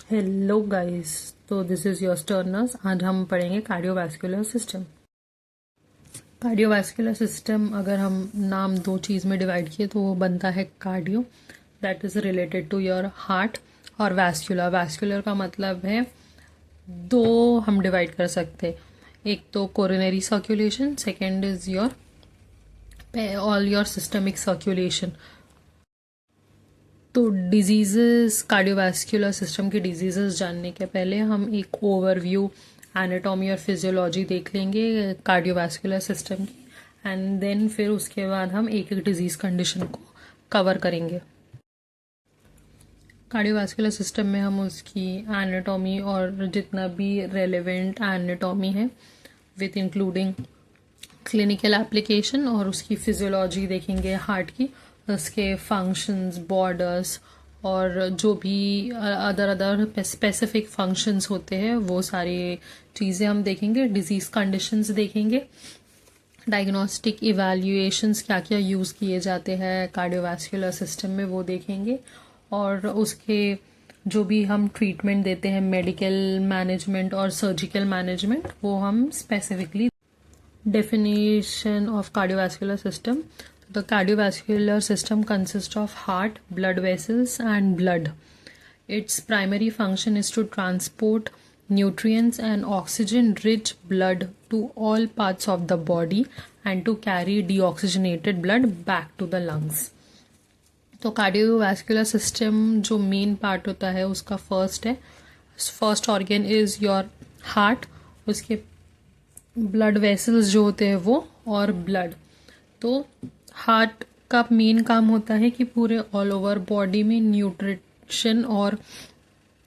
Hello guys, तो this is your Turners. आज हम पढ़ेंगे कार्डियोवास्कुलर सिस्टम। कार्डियोवास्कुलर सिस्टम अगर हम नाम दो चीज़ में डिवाइड किए तो वो बनता है cardio, that is related to your heart, और वैस्कुलर। वैस्कुलर का मतलब है दो हम डिवाइड कर सकते हैं, एक तो coronary circulation, second is your all your systemic circulation. तो डिजीज़ेस, कार्डियोवास्कुलर सिस्टम की डिजीज़ेस जानने के पहले हम एक ओवरव्यू एनाटॉमी और फिजियोलॉजी देख लेंगे कार्डियोवास्कुलर सिस्टम की, एंड देन फिर उसके बाद हम एक एक डिजीज़ कंडीशन को कवर करेंगे। कार्डियोवास्कुलर सिस्टम में हम उसकी एनाटॉमी और जितना भी रेलेवेंट एनाटॉमी है विथ इंक्लूडिंग क्लिनिकल एप्लीकेशन, और उसकी फिजियोलॉजी देखेंगे हार्ट की, उसके फंक्शंस, बॉर्डर्स और जो भी अदर स्पेसिफिक फंक्शंस होते हैं वो सारी चीज़ें हम देखेंगे। डिजीज़ कंडीशंस देखेंगे, डायग्नोस्टिक इवैल्यूएशंस क्या क्या यूज़ किए जाते हैं कार्डियोवास्कुलर सिस्टम में वो देखेंगे, और उसके जो भी हम ट्रीटमेंट देते हैं, मेडिकल मैनेजमेंट और सर्जिकल मैनेजमेंट, वो हम specifically. Definition of cardiovascular system. The cardiovascular system consists of heart, blood vessels, and blood. Its primary function is to transport nutrients and oxygen-rich blood to all parts of the body and to carry deoxygenated blood back to the lungs. तो cardiovascular system जो main part होता है उसका first organ is your heart, उसके blood vessels जो होते हैं वो, और ब्लड। तो हार्ट का मेन काम होता है कि पूरे ऑल ओवर बॉडी में न्यूट्रिशन और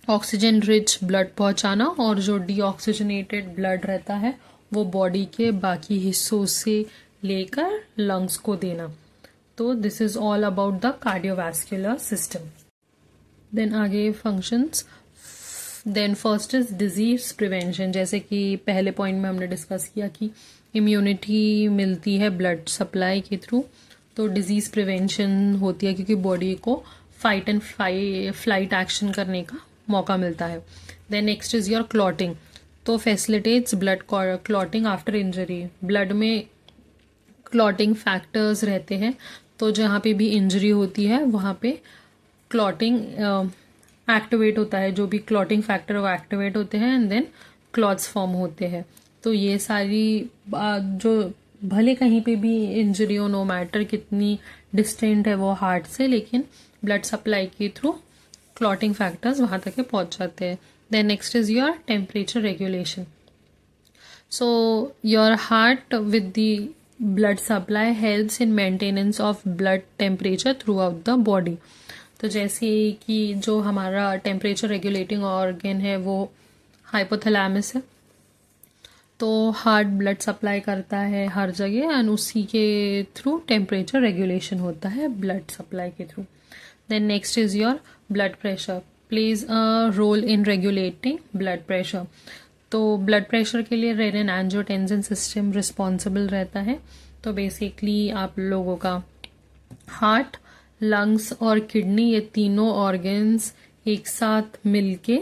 ऑक्सीजन रिच ब्लड पहुंचाना, और जो डीऑक्सीजनेटेड ब्लड रहता है वो बॉडी के बाकी हिस्सों से लेकर लंग्स को देना। तो this is all about the cardiovascular system. Then आगे functions. Then first is disease prevention. जैसे कि पहले पॉइंट में हमने डिस्कस किया कि इम्यूनिटी मिलती है ब्लड सप्लाई के थ्रू, तो डिजीज प्रिवेंशन होती है क्योंकि बॉडी को फाइट एंड फ्लाइट एक्शन करने का मौका मिलता है। Then next is your clotting, तो facilitates blood clotting after injury. Blood में क्लॉटिंग फैक्टर्स रहते हैं, तो जहाँ पे भी इंजरी होती है वहाँ पे क्लॉटिंग एक्टिवेट होता है, जो भी क्लॉटिंग फैक्टर वो एक्टिवेट होते हैं एंड देन क्लॉट्स फॉर्म होते हैं। तो ये सारी जो भले कहीं पे भी इंजरी हो, नो मैटर कितनी डिस्टेंट है वो हार्ट से, लेकिन ब्लड सप्लाई के थ्रू क्लॉटिंग फैक्टर्स वहाँ तक के पहुँच जाते हैं। Then next is your temperature regulation. So your heart with the blood supply helps in maintenance of blood temperature throughout the body. तो जैसे कि जो हमारा टेम्परेचर रेगुलेटिंग ऑर्गन है वो हाइपोथैलेमस है, तो हार्ट ब्लड सप्लाई करता है हर जगह एंड उसी के थ्रू टेम्परेचर रेगुलेशन होता है ब्लड सप्लाई के through. Then next is your blood pressure, plays a role in regulating blood pressure. तो ब्लड प्रेशर के लिए रेनिन एंजियोटेंसिन सिस्टम रिस्पॉन्सिबल रहता है। तो बेसिकली आप लोगों का हार्ट, लंग्स और किडनी, ये तीनों ऑर्गन्स एक साथ मिलके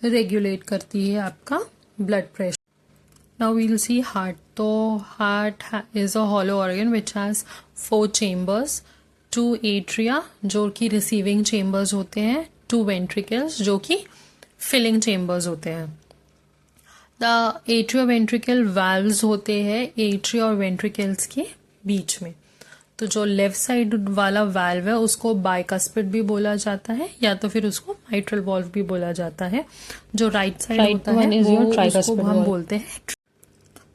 रेगुलेट करती है आपका ब्लड प्रेशर। नाउ वील सी हार्ट। तो heart is a hollow organ which has 4 chambers, 2 atria जो कि रिसीविंग चेम्बर्स होते हैं, 2 वेंट्रिकल्स जो कि फिलिंग चेम्बर्स होते हैं। द एट्रियो वेंट्रिकल वाल्व्स होते हैं एट्रिया और वेंट्रिकल्स के बीच में। तो जो लेफ्ट साइड वाला वाल्व है उसको बाइकस्पिड भी बोला जाता है, या तो फिर उसको माइट्रल वाल्व भी बोला जाता है। जो राइट साइड होता है वो उसको हम बोलते हैं।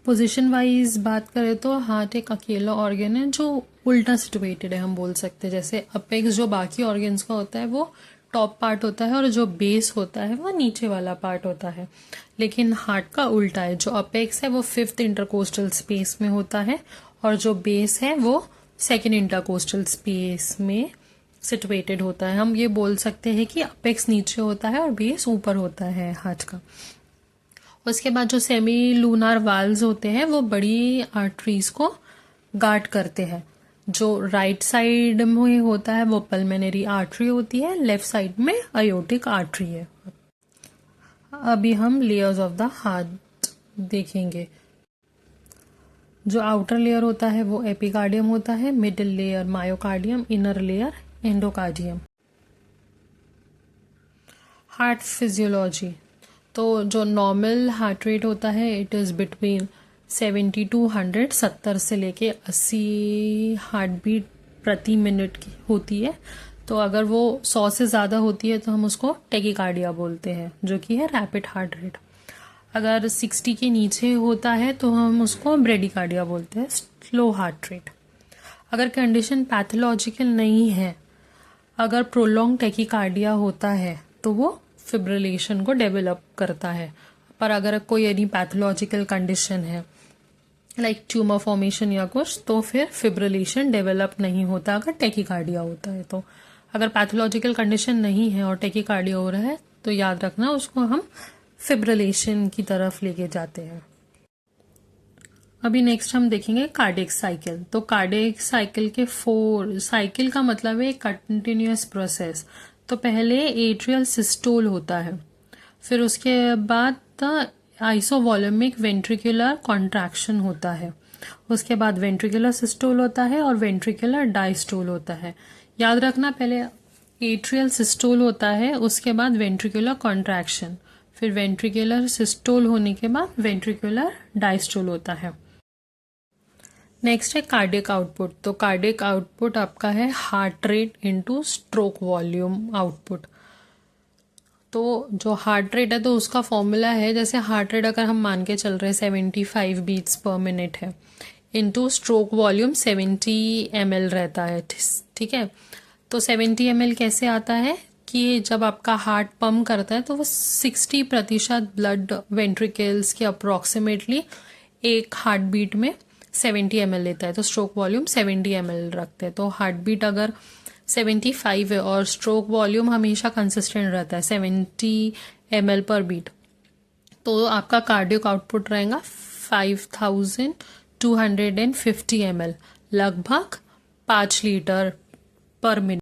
पोजीशन वाइज बात करें तो हार्ट एक अकेला ऑर्गन है जो उल्टा सिचुएटेड है, हम बोल सकते हैं। जैसे अपेक्स जो बाकी ऑर्गन्स का होता है वो टॉप पार्ट होता है और जो बेस होता है वो नीचे वाला पार्ट होता है, लेकिन हार्ट का उल्टा है। जो अपेक्स है वो 5th इंटरकोस्टल स्पेस में होता है और जो बेस है वो 2nd इंटरकोस्टल स्पेस में सिचुएटेड होता है। हम ये बोल सकते हैं कि अपेक्स नीचे होता है और बेस ऊपर होता है हार्ट का। उसके बाद जो सेमी लूनार वाल्व्स होते हैं वो बड़ी आर्टरीज को गार्ड करते हैं, जो राइट साइड में होता है वो पल्मोनरी आर्टरी होती है, लेफ्ट साइड में अयोटिक आर्टरी है। अभी हम लेयर्स ऑफ द हार्ट देखेंगे। जो आउटर लेयर होता है वो एपिकार्डियम होता है, middle layer myocardium, inner layer endocardium. Heart physiology, तो जो नॉर्मल हार्ट रेट होता है इट इज़ बिटवीन 70 to 100, 70 से लेके 80 हार्ट बीट प्रति मिनट की होती है। तो अगर वो 100 से ज़्यादा होती है तो हम उसको टेकिकार्डिया बोलते हैं, जो कि है रैपिड हार्ट रेट। अगर 60 के नीचे होता है तो हम उसको ब्रेडिकार्डिया बोलते हैं, स्लो हार्ट रेट। अगर कंडीशन पैथोलॉजिकल नहीं है, अगर प्रोलॉन्ग टेकिकार्डिया होता है तो वो फिब्रिलेशन को डेवलप करता है। पर अगर कोई यदि पैथोलॉजिकल कंडीशन है लाइक ट्यूमर फॉर्मेशन या कुछ, तो फिर फिब्रिलेशन डेवलप नहीं होता अगर टेकिकार्डिया होता है। तो अगर पैथोलॉजिकल कंडीशन नहीं है और टेकिकार्डिया हो रहा है तो याद रखना उसको हम फिब्रिलेशन की तरफ लेके जाते हैं। अभी नेक्स्ट हम देखेंगे कार्डियक साइकिल। तो कार्डियक साइकिल के 4 साइकिल का मतलब है कंटिन्यूअस प्रोसेस। तो पहले एट्रियल सिस्टोल होता है, फिर उसके बाद आइसोवॉल्यूमिक वेंट्रिकुलर कॉन्ट्रैक्शन होता है, उसके बाद वेंट्रिकुलर सिस्टोल होता है और वेंट्रिकुलर डायस्टोल होता है। याद रखना पहले एट्रियल सिस्टोल होता है, उसके बाद वेंट्रिकुलर कॉन्ट्रैक्शन, फिर वेंट्रिकुलर सिस्टोल होने के बाद वेंट्रिकुलर डायस्टोल होता है। नेक्स्ट है कार्डियक आउटपुट। तो कार्डियक आउटपुट आपका है heart rate into stroke volume output. तो जो हार्ट रेट है तो उसका फॉर्मूला है, जैसे हार्ट रेट अगर हम मान के चल रहे हैं 75 बीट्स पर मिनट है, इनटू स्ट्रोक वॉल्यूम 70 ml रहता है, ठीक है। तो 70 ml कैसे आता है कि जब आपका हार्ट पंप करता है तो वो 60% ब्लड वेंट्रिकल्स के अप्रोक्सीमेटली एक हार्ट बीट में 70 ml लेता है, तो स्ट्रोक वॉल्यूम 70 ml रखते हैं। तो हार्ट बीट अगर 75 है और स्ट्रोक वॉल्यूम हमेशा कंसिस्टेंट रहता है 70 ml पर बीट, तो आपका कार्डियक आउटपुट रहेगा 5250 ml, लगभग 5 लीटर पर मिनट।